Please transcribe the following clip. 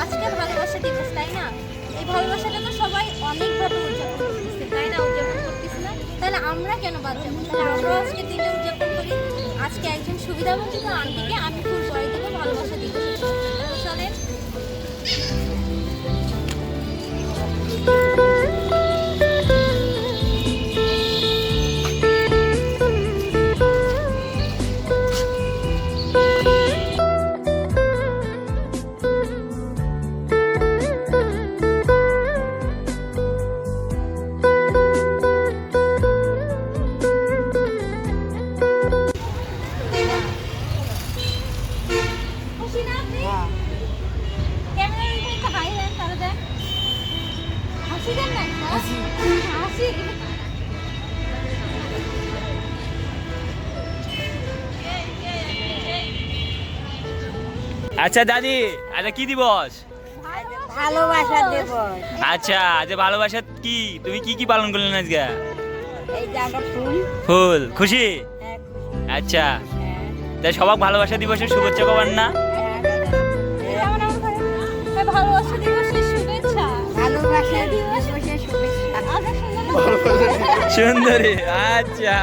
আজকে ভালোবাসা দিবস, তাই না? এই ভালোবাসাটা তো সবাই অনেকভাবে উদযাপন করতেছে, তাই না? উদযাপন করতেছে না, তাহলে আমরা কেন বাদ যাবো? তাহলে আমরাও আজকে দিনটা উদযাপন করি। আজকে একজন সুবিধাবঞ্চিত আন্টিকে আমি ফুল করে দেবো ভালোবাসা দিবসের চলেন। খুশি না আপনি? ক্যামেরার ওইখানে একটা হাই দেন, তারা দেন। হাসি দেন না একটা? হাসি। আচ্ছা দাদি, আচ্ছা কি দিবস? ভালোবাসা দিবস। আচ্ছা আজ ভালোবাসা কি, তুমি কি কি পালন করলেন আজকে? এই জায়গা ফুল। ফুল খুশি? হ্যাঁ, আচ্ছা তাই সবাই ভালোবাসা দিবসের শুভেচ্ছা করবেন না? যেমন আমরা এই ভালোবাসা দিবসের শুভেচ্ছা। ভালোবাসা দিবসের শুভেচ্ছা। আচ্ছা, সুন্দর। সুন্দরী, আচ্ছা